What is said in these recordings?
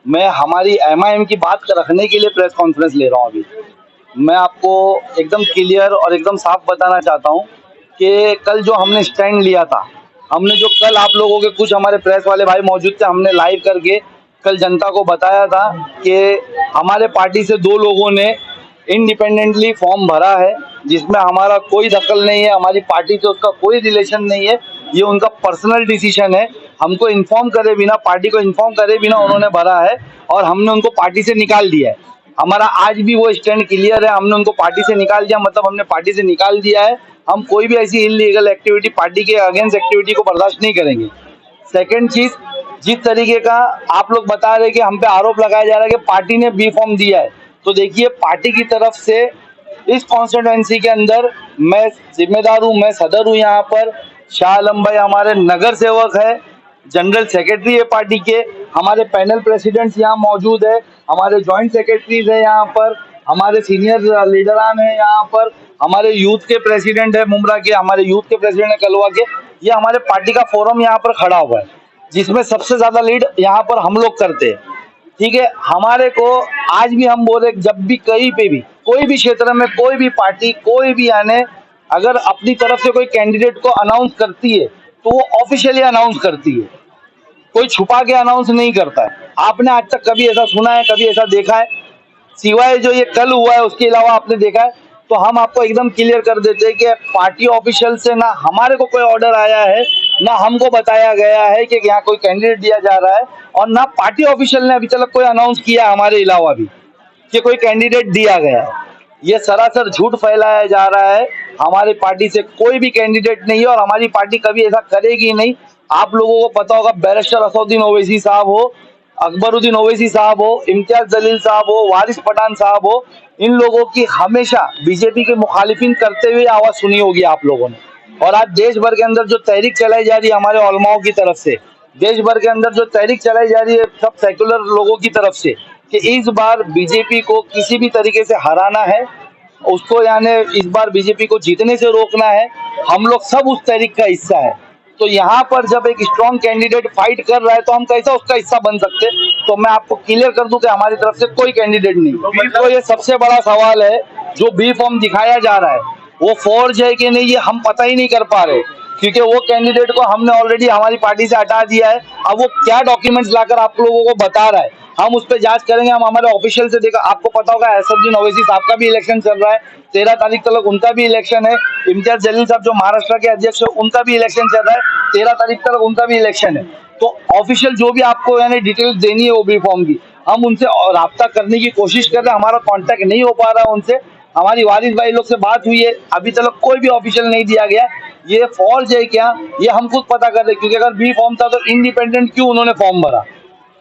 मैं हमारी एमआईएम की बात रखने के लिए प्रेस कॉन्फ्रेंस ले रहा हूँ अभी। मैं आपको एकदम क्लियर और एकदम साफ बताना चाहता हूँ कि कल जो हमने स्टैंड लिया था, हमने जो कल आप लोगों के कुछ हमारे प्रेस वाले भाई मौजूद थे, हमने लाइव करके कल जनता को बताया था कि हमारे पार्टी से 2 लोगों ने इंडिपेंडेंटली फॉर्म भरा है, जिसमें हमारा कोई दखल नहीं है, हमारी पार्टी से उसका कोई रिलेशन नहीं है, ये उनका पर्सनल डिसीजन है। हमको इन्फॉर्म करे बिना, पार्टी को इन्फॉर्म करे बिना उन्होंने भरा है और हमने उनको पार्टी से निकाल दिया है। हमारा आज भी वो स्टैंड क्लियर है, हमने उनको पार्टी से निकाल दिया, मतलब हमने पार्टी से निकाल दिया है। हम कोई भी ऐसी इलीगल एक्टिविटी, पार्टी के अगेंस्ट एक्टिविटी को बर्दाश्त नहीं करेंगे। सेकंड चीज, जिस तरीके का आप लोग बता रहे कि हम पे आरोप लगाया जा रहा है कि पार्टी ने बी फॉर्म दिया है, तो देखिए पार्टी की तरफ से इस कॉन्स्टिट्यूएंसी के अंदर मैं जिम्मेदार हूँ, मैं सदर हूँ यहाँ पर। शाह आलम भाई हमारे नगर सेवक है, जनरल सेक्रेटरी है पार्टी के, हमारे पैनल प्रेसिडेंट्स यहाँ मौजूद है, हमारे जॉइंट सेक्रेटरीज है यहाँ पर, हमारे सीनियर लीडरान है यहाँ पर, हमारे यूथ के प्रेसिडेंट है मुमरा के, हमारे यूथ के प्रेसिडेंट है कलवा के। ये हमारे पार्टी का फोरम यहाँ पर खड़ा हुआ है, जिसमें सबसे ज्यादा लीड यहाँ पर हम लोग करते हैं। ठीक है, हमारे को आज भी हम बोल रहे, जब भी कहीं पे भी कोई भी क्षेत्र में कोई भी पार्टी कोई भी आने अगर अपनी तरफ से कोई कैंडिडेट को अनाउंस करती है तो वो ऑफिशियली अनाउंस करती है, कोई छुपा के अनाउंस नहीं करता है। आपने आज तक कभी ऐसा सुना है, कभी ऐसा देखा है? सिवाय जो ये कल हुआ है उसके अलावा आपने देखा है? तो हम आपको एकदम क्लियर कर देते हैं कि पार्टी ऑफिशियल से ना हमारे को कोई ऑर्डर आया है, ना हमको बताया गया है कि यहाँ कोई कैंडिडेट दिया जा रहा है, और ना पार्टी ऑफिशियल ने अभी तक कोई अनाउंस किया हमारे अलावा भी कि कोई कैंडिडेट दिया गया है। ये सरासर झूठ फैलाया जा रहा है। हमारी पार्टी से कोई भी कैंडिडेट नहीं है और हमारी पार्टी कभी ऐसा करेगी नहीं। आप लोगों को पता होगा, बैरिस्टर असदुद्दीन ओवैसी साहब हो, अकबरुद्दीन ओवैसी साहब हो, इम्तियाज जलील साहब हो, वारिस पठान साहब हो, इन लोगों की हमेशा बीजेपी के मुखालिफिन करते हुए आवाज सुनी होगी आप लोगों ने। और आज देश भर के अंदर जो तहरीक चलाई जा रही है हमारे उलमाओं की तरफ से, देश भर के अंदर जो तहरीक चलाई जा रही है सब सेकुलर लोगों की तरफ से, कि इस बार बीजेपी को किसी भी तरीके से हराना है, उसको यानी इस बार बीजेपी को जीतने से रोकना है, हम लोग सब उस तहरीक का हिस्सा है। तो यहाँ पर जब एक स्ट्रॉन्ग कैंडिडेट फाइट कर रहा है तो हम कैसा उसका हिस्सा बन सकते? तो मैं आपको क्लियर कर दूं कि हमारी तरफ से कोई कैंडिडेट नहीं। तो ये सबसे बड़ा सवाल है, जो बी फॉर्म दिखाया जा रहा है वो फोर्ज है कि नहीं, ये हम पता ही नहीं कर पा रहे, क्योंकि वो कैंडिडेट को हमने ऑलरेडी हमारी पार्टी से हटा दिया है। अब वो क्या डॉक्यूमेंट्स लाकर आप लोगों को बता रहा है, हम उस पर जांच करेंगे। हम हमारे ऑफिशियल से देखा, आपको पता होगा असदुद्दीन ओवैसी साहब का भी इलेक्शन चल रहा है, 13 तारीख तक उनका भी इलेक्शन है। इम्तियाज जलील साहब जो महाराष्ट्र के अध्यक्ष है उनका भी इलेक्शन चल रहा है, 13 तारीख तक उनका भी इलेक्शन है। तो ऑफिशियल जो भी आपको यानी डिटेल्स देनी है वो बी फॉर्म की, हम उनसे राब्ता करने की कोशिश कर रहे हैं। हमारा कांटेक्ट नहीं हो पा रहा है उनसे। हमारी वारिस भाई लोग से बात हुई है, अभी तक कोई भी ऑफिशियल नहीं दिया गया। ये फॉर्ज है क्या, ये हम खुद पता कर रहे हैं, क्योंकि अगर बी फॉर्म था तो इंडिपेंडेंट क्यों उन्होंने फॉर्म भरा,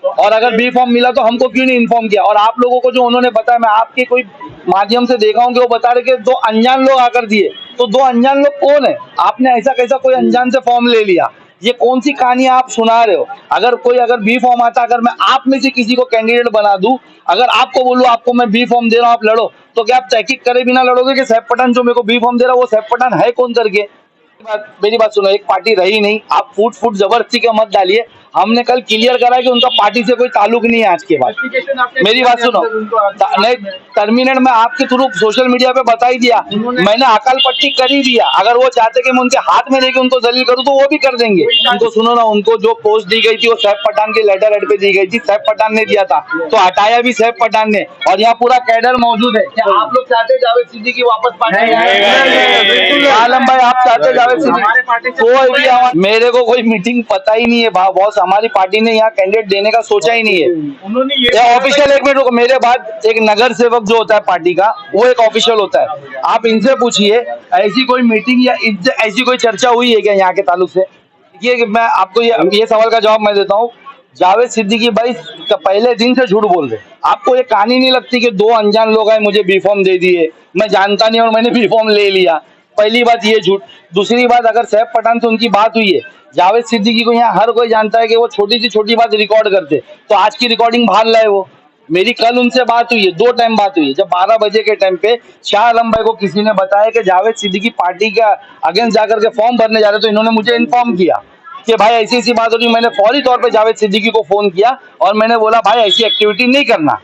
और अगर बी फॉर्म मिला तो हमको क्यों नहीं इन्फॉर्म किया? और आप लोगों को जो उन्होंने बताया, मैं आपके कोई माध्यम से देखा हूँ कि वो बता रहे कि 2 अनजान लोग आकर दिए। तो 2 अनजान लोग कौन है? आपने ऐसा कैसा कोई अनजान से फॉर्म ले लिया? ये कौन सी कहानी आप सुना रहे हो? अगर बी फॉर्म आता, अगर मैं आप में से किसी को कैंडिडेट बना दूं, अगर आपको बोलूं आपको मैं बी फॉर्म दे रहा हूं आप लड़ो, तो क्या आप तहकीक करे बिना लड़ोगे कि सैफ पठान जो मेरे को बी फॉर्म दे रहा है वो सैफ पठान है कौन करके? मेरी बात सुनो, एक पार्टी रही नहीं, आप फूट जबरदस्ती का मत डालिए। हमने कल क्लियर करा कि उनका पार्टी से कोई ताल्लुक नहीं है आज के बाद। मेरी बात सुनो, नहीं टर्मिनेट मैं आपके थ्रू सोशल मीडिया पे बता ही दिया, मैंने अकाल पट्टी कर ही दिया। अगर वो चाहते कि मैं उनके हाथ में लेके उनको जलील करूं तो वो भी कर देंगे। उनको सुनो ना, उनको जो पोस्ट दी गई थी वो सैफ पठान के लेटर हेड पे दी गई थी, सैफ पठान ने दिया था, तो हटाया भी सैफ पठान ने। और यहाँ पूरा कैडर मौजूद है। क्या आप लोग चाहते जावेद सिद्दीकी वापस पार्टी? आलम भाई आप चाहते जावेद सिद्दीकी? कोई भी मेरे को कोई मीटिंग पता ही नहीं है बॉस, हमारी पार्टी ने यहाँ कैंडिडेट देने का सोचा ही नहीं है। उन्होंने ऑफिशियल, एक मिनट मेरे बाद, एक नगर सेवक जो होता है पार्टी का वो एक ऑफिशियल होता है। आप इनसे पूछिए ऐसी कोई मीटिंग या ऐसी कोई चर्चा हुई है क्या यहाँ के ताल्लुक से? ये मैं आपको ये सवाल का जवाब मैं देता हूँ। जावेद सिद्दीकी भाई पहले दिन से झूठ बोल रहे। आपको ये कहानी नहीं लगती कि 2 अनजान लोग आए मुझे बी फॉर्म दे दिए, मैं जानता नहीं और मैंने बी फॉर्म ले लिया? पहली बात ये झूठ। दूसरी बात, अगर सैफ पठान से उनकी बात हुई है, जावेद सिद्दीकी को यहाँ हर कोई जानता है कि वो छोटी सी छोटी बात रिकॉर्ड करते, तो आज की रिकॉर्डिंग बाहर लाए वो। मेरी कल उनसे बात हुई है, 2 टाइम बात हुई है। जब 12 बजे के टाइम पे शाह आलम भाई को किसी ने बताया कि जावेद सिद्दीकी पार्टी के अगेंस्ट जाकर के फॉर्म भरने जा रहे, तो इन्होंने मुझे इन्फॉर्म किया कि भाई ऐसी ऐसी बात हो रही। मैंने फौरी तौर पे जावेद सिद्दीकी को फोन किया और मैंने बोला भाई ऐसी एक्टिविटी नहीं करना।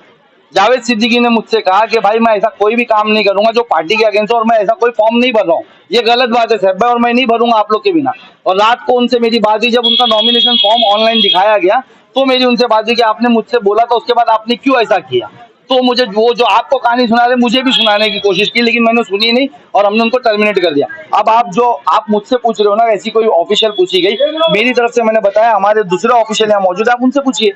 जावेद सिद्दीकी ने मुझसे कहा कि भाई मैं ऐसा कोई भी काम नहीं करूंगा जो पार्टी के अगेंस्ट, और मैं ऐसा कोई फॉर्म नहीं भर रहा हूँ, ये गलत बात है साहब, और मैं नहीं भरूंगा आप लोग के बिना। और रात को उनसे मेरी बात हुई, जब उनका नॉमिनेशन फॉर्म ऑनलाइन दिखाया गया तो मेरी उनसे बात हुई कि आपने मुझसे बोला था, उसके बाद आपने क्यों ऐसा किया। तो मुझे वो जो आपको कहानी सुना रहे मुझे भी सुनाने की कोशिश की, लेकिन मैंने सुनी नहीं और हमने उनको टर्मिनेट कर दिया। अब आप मुझसे पूछ रहे हो ना, ऐसी कोई ऑफिशियल पूछी गई, मेरी तरफ से मैंने बताया हमारे दूसरे ऑफिशियल यहाँ मौजूद है, आप उनसे पूछिए।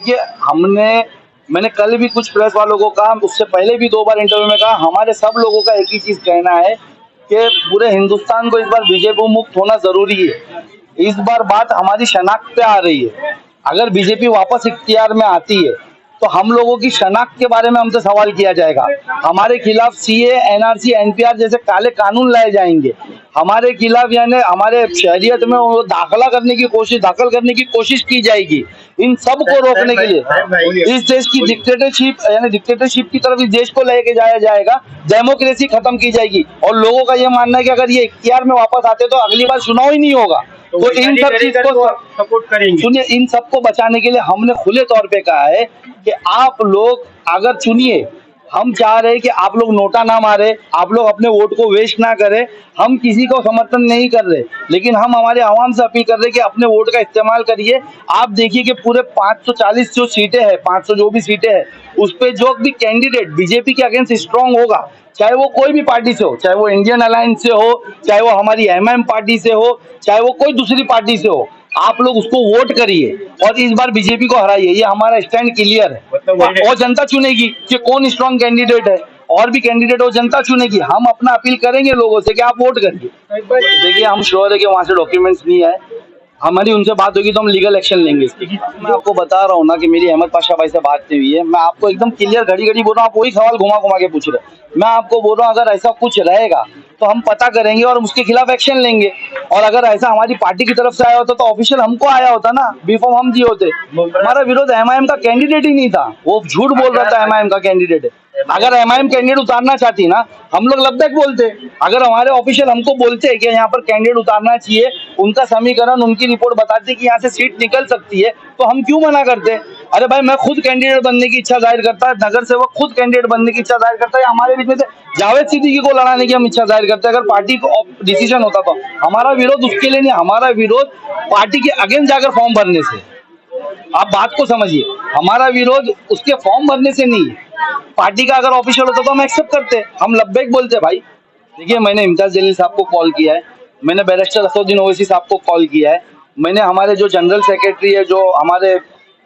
ये मैंने कल भी कुछ प्रेस वालों को कहा, उससे पहले भी 2 बार इंटरव्यू में कहा, हमारे सब लोगों का एक ही चीज कहना है कि पूरे हिंदुस्तान को इस बार बीजेपी मुक्त होना जरूरी है। इस बार बात हमारी शनाख्त पे आ रही है। अगर बीजेपी वापस इख्तियार में आती है तो हम लोगों की शनाख्त के बारे में हमसे सवाल किया जाएगा, हमारे खिलाफ सीए, एनआरसी, एनपीआर जैसे काले कानून लाए जाएंगे, हमारे खिलाफ यानी हमारे शहरियत में वो दाखिल करने की कोशिश की जाएगी। इन सब को रोकने के लिए इस देश की डिक्टेटरशिप की तरफ इस देश को लेके जाया जाएगा, डेमोक्रेसी खत्म की जाएगी। और लोगों का ये मानना है कि अगर ये इख्तियार में वापस आते तो अगली बार चुनाव ही नहीं होगा। तो इन सब चीज को सपोर्ट करेंगे। सुनिए, इन सबको बचाने के लिए हमने खुले तौर पे कहा है कि आप लोग अगर चुनिए, हम चाह रहे हैं कि आप लोग नोटा ना मारे, आप लोग अपने वोट को वेस्ट ना करें। हम किसी को समर्थन नहीं कर रहे, लेकिन हम हमारे आवाम से अपील कर रहे हैं कि अपने वोट का इस्तेमाल करिए। आप देखिए कि पूरे 540 जो सीटें हैं, 500 जो भी सीटें हैं, उस पे जो भी कैंडिडेट बीजेपी के अगेंस्ट स्ट्रांग होगा, चाहे वो कोई भी पार्टी से हो, चाहे वो इंडियन अलायंस से हो, चाहे वो हमारी एमआईएम पार्टी से हो, चाहे वो कोई दूसरी पार्टी से हो, आप लोग उसको वोट करिए और इस बार बीजेपी को हराइए। ये हमारा स्टैंड क्लियर है और जनता चुनेगी कि कौन स्ट्रांग कैंडिडेट है। और भी कैंडिडेट हो, जनता चुनेगी। हम अपना अपील करेंगे लोगों से कि आप वोट करिए। देखिए, हम श्योर है कि वहां से डॉक्यूमेंट्स नहीं आए, हमारी उनसे बात होगी तो हम लीगल एक्शन लेंगे इसकी। मैं आपको बता रहा हूँ ना कि मेरी अहमद पाशा भाई से बात नहीं हुई है। मैं आपको एकदम क्लियर घड़ी घड़ी बोल रहा हूँ, आप वही सवाल घुमा घुमा के पूछ रहे हैं। मैं आपको बोल रहा हूँ अगर ऐसा कुछ रहेगा तो हम पता करेंगे और उसके खिलाफ एक्शन लेंगे। और अगर ऐसा हमारी पार्टी की तरफ से आया होता तो ऑफिशियल हमको आया होता ना, बी फॉर्म हम दिए होते। हमारा विरोध एमआईएम का कैंडिडेट ही नहीं था, वो झूठ बोल रहा था एमआईएम का कैंडिडेट है। अगर एमआईएम कैंडिडेट उतारना चाहती ना, हम लोग लबैक बोलते। अगर हमारे ऑफिशियल हमको बोलते कि यहाँ पर कैंडिडेट उतारना चाहिए, उनका समीकरण, उनकी रिपोर्ट बताती कि यहाँ से सीट निकल सकती है, तो हम क्यों मना करते। अरे भाई, मैं खुद कैंडिडेट बनने की इच्छा जाहिर करता है, नगर सेवक खुद कैंडिडेट बनने की इच्छा जाहिर करता है, हमारे बीच में से जावेद सिद्दीकी को लड़ाने की हम इच्छा जाहिर करते हैं। अगर पार्टी को डिसीजन होता तो हमारा विरोध उसके लिए नहीं, हमारा विरोध पार्टी के अगेंस्ट जाकर फॉर्म भरने से। आप बात को समझिए, हमारा विरोध उसके फॉर्म भरने से नहीं है। पार्टी का अगर ऑफिशियल होता तो हम एक्सेप्ट करते, हम लब्बैक बोलते भाई। देखिए, मैंने इम्तियाज जलील साहब को कॉल किया है, मैंने बैरिस्टर असदुद्दीन ओवैसी साहब को कॉल किया है, मैंने हमारे जो जनरल सेक्रेटरी है, जो हमारे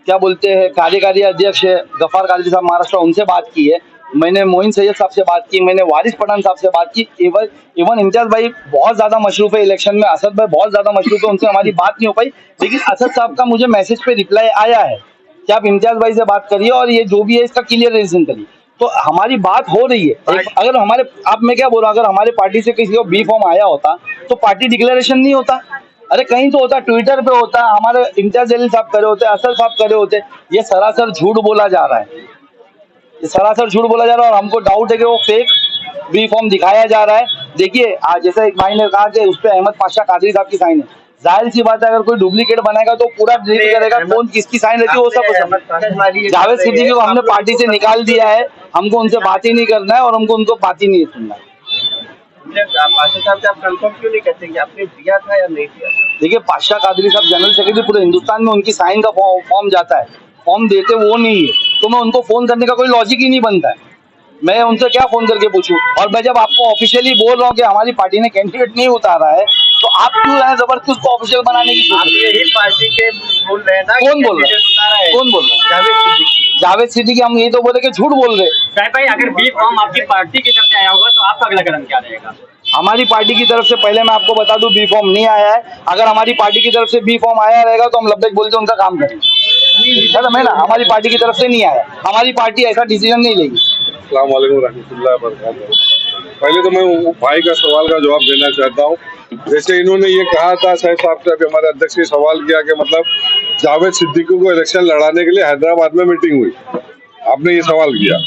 क्या बोलते हैं कार्यकारी अध्यक्ष है गफार कादरी साहब महाराष्ट्र, उनसे बात की है, मैंने मोइन सैयद साहब से बात की, मैंने वारिस पठान साहब से बात की। इवन इम्तियाज भाई बहुत ज्यादा मशरूफ है इलेक्शन में, असद भाई बहुत ज्यादा मशरूफ है, उनसे हमारी बात नहीं हो पाई। लेकिन असद साहब का मुझे मैसेज पे रिप्लाई आया है कि आप इम्तियाज भाई से बात करिए और ये जो भी है इसका क्लियर रीजन करिए। तो हमारी बात हो रही है। अगर हमारे, आप मैं क्या बोल रहा हूँ, अगर हमारे पार्टी से किसी को बी फॉर्म आया होता तो पार्टी डिक्लेरेशन नहीं होता। अरे कहीं तो होता, ट्विटर पे होता, हमारे इम्तियाज जलील साहब करे होते, असद साहब करे होते। ये सरासर झूठ बोला जा रहा है, ये सरासर झूठ बोला जा रहा है और हमको डाउट है कि वो फेक बी फॉर्म दिखाया जा रहा है। देखिए, आज जैसे एक भाई ने कहा कि उस पर अहमद पाशा कादरी साहब की साइन है, जाहिर सी बात है अगर कोई डुप्लीकेट बनाएगा तो पूरा डिलीट करेगा, कौन किसकी साइन रहती है वो सब। जावेद सिद्दीकी को हमने पार्टी से निकाल दिया है, हमको उनसे बात ही नहीं करना है और हमको उनको बात ही नहीं सुनना है। पाशा साहब से आप कंफर्म क्यों नहीं कहते कि आपने दिया था या नहीं दिया? देखिए, पाशा कादरी साहब जनरल सेक्रेटरी पूरे हिंदुस्तान में, उनकी साइन का फॉर्म जाता है, फॉर्म देते वो नहीं है, तो मैं उनको फोन करने का कोई लॉजिक ही नहीं बनता है। मैं उनसे क्या फोन करके पूछूं। और मैं जब आपको ऑफिशियली बोल रहा हूँ कि हमारी पार्टी ने कैंडिडेट नहीं उतारा है, तो आप क्यों है जबरदस्ती उसको ऑफिशियल बनाने की सोच रहे हैं? यही पार्टी के बोल रहे हैं ना। कौन बोल रहा है? कौन बोल रहा है? जावेद सिद्दीकी। हम ये तो बोले कि झूठ बोल रहे। साहिब भाई, अगर बी फॉर्म आपकी पार्टी की तरफ से आया होगा तो आपका अगला कदम क्या रहेगा? हमारी पार्टी की तरफ से पहले मैं आपको बता दूं, बी फॉर्म नहीं आया है। अगर हमारी पार्टी की तरफ से बी फॉर्म आया रहेगा तो हम लब्बैक बोल के उनका काम करेंगे। है ना, हमारी पार्टी की तरफ से नहीं आया, हमारी पार्टी ऐसा डिसीजन नहीं लेगी। अस्सलाम वालेकुम रहमतुल्लाहि व बरकातहू। पहले तो मैं भाई का सवाल का जवाब देना चाहता हूँ। जैसे इन्होंने ये कहा था, साहब से अभी हमारे अध्यक्ष ने सवाल किया कि मतलब जावेद सिद्दीकी को इलेक्शन लड़ाने के लिए हैदराबाद में मीटिंग हुई, आपने ये सवाल किया।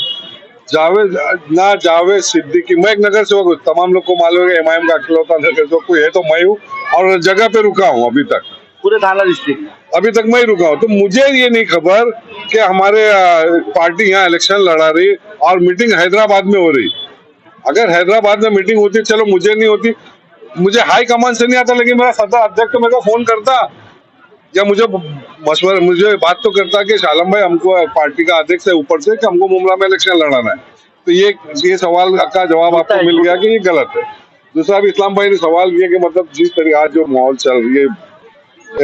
जावेद सिद्दीकी, मैं एक नगर सेवक हूँ, तमाम लोग को मालूम है एमआईएम का इकलौता नगर सेवक कोई है तो मैं हूँ और जगह पे रुका हूँ अभी तक। पूरे थाना डिस्ट्रिक्ट में। अभी तक मैं ही रुका हूँ, तो मुझे ये नहीं खबर कि हमारे पार्टी यहाँ इलेक्शन लड़ा रही और मीटिंग हैदराबाद में हो रही। अगर हैदराबाद में मीटिंग होती, चलो मुझे नहीं होती, मुझे हाई कमान से नहीं आता, लेकिन मेरा सदर अध्यक्ष तो मेरे को फोन करता या मुझे बात तो करता कि शालम भाई हमको पार्टी का अध्यक्ष है ऊपर से कि हमको मुमला में इलेक्शन लड़ाना है। तो ये सवाल का जवाब आपको मिल गया कि ये गलत है। दूसरा भी इस्लाम भाई ने सवाल किया कि मतलब जिस तरीके आज जो माहौल चल रही है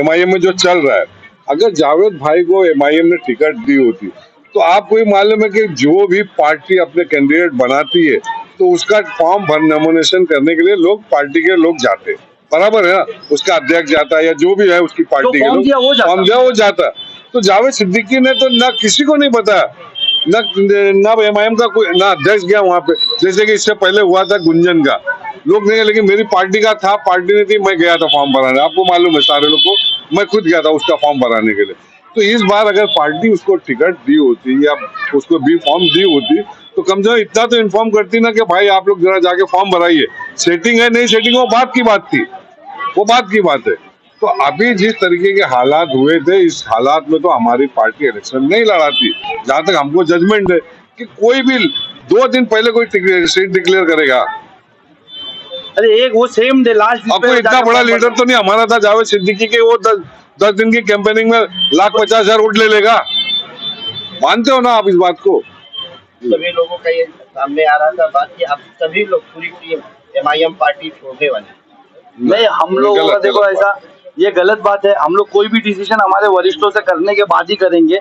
MIM में जो चल रहा है, अगर जावेद भाई को MIM ने टिकट दी होती तो आपको ये मालूम है कि जो भी पार्टी अपने कैंडिडेट बनाती है तो उसका फॉर्म भर नॉमिनेशन करने के लिए लोग पार्टी के लोग जाते हैं, बराबर है ना, उसका अध्यक्ष जाता है या जो भी है उसकी पार्टी के लोग फॉर्म दिया वो जाता। तो जावेद सिद्दीकी ने तो ना किसी को नहीं बताया, ना MIM का कोई ना अध्यक्ष गया वहां पे, जैसे कि इससे पहले हुआ था गुंजन का, लोग नहीं, लेकिन मेरी पार्टी का था, पार्टी ने थी, मैं गया था फॉर्म भराने, आपको मालूम है सारे लोग को, मैं खुद गया था उसका फॉर्म भराने के लिए। तो इस बार अगर पार्टी उसको टिकट दी होती या उसको बी फॉर्म दी होती तो कम से कम इतना तो इन्फॉर्म करती ना कि भाई आप लोग जरा जाके फॉर्म भराइए, सेटिंग है नहीं सेटिंग वो बात की बात थी, वो बात की बात है। तो अभी जिस तरीके के हालात हुए थे, इस हालात में तो हमारी पार्टी इलेक्शन नहीं लड़ाती, जहां तक हमको जजमेंट है कि कोई भी 2 दिन पहले कोई सीट डिक्लेयर करेगा। अरे एक वो सेम डे लास्ट आपको इतना बड़ा लीडर तो नहीं हमारा था जावेद सिद्दीकी के, वो 10 दिन की कैंपेनिंग में 1,50,000 वोट ले लेगा, मानते हो ना आप इस बात को? सभी लोगों का ये सामने आ रहा था बात कि आप सभी लोग पूरी टीम MIM पार्टी छोड़ने वाले। नहीं, हम लोगों का देखो ऐसा, ये गलत बात है। हम लोग कोई भी डिसीजन हमारे वरिष्ठों से करने के बाद ही करेंगे।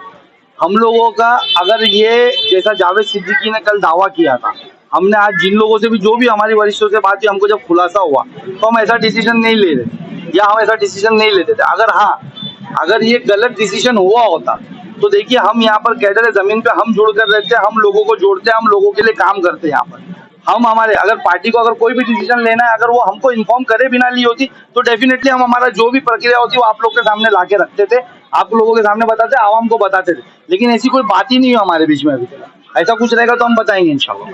हम लोगों का अगर ये जैसा जावेद सिद्दीकी ने कल दावा किया था, हमने आज जिन लोगों से भी जो भी हमारे वरिष्ठों से बात की, हमको जब खुलासा हुआ तो हम ऐसा डिसीजन नहीं ले रहे या हम ऐसा डिसीजन नहीं लेते थे। अगर ये गलत डिसीजन हुआ होता तो देखिए हम यहाँ पर कैडर जमीन पे हम जुड़ कर रहते हैं, हम लोगों को जोड़ते हैं, हम लोगों के लिए काम करते हैं। यहाँ पर हम हमारे अगर पार्टी को अगर कोई भी डिसीजन लेना है, अगर वो हमको इन्फॉर्म करे बिना ली होती तो डेफिनेटली हम हमारा जो भी प्रक्रिया होती वो आप लोग के सामने ला के रखते थे, आप लोगों के सामने बताते, आवाम को बताते थे। लेकिन ऐसी कोई बात ही नहीं है हमारे बीच में अभी तक। ऐसा कुछ रहेगा तो हम बताएंगे इंशाल्लाह।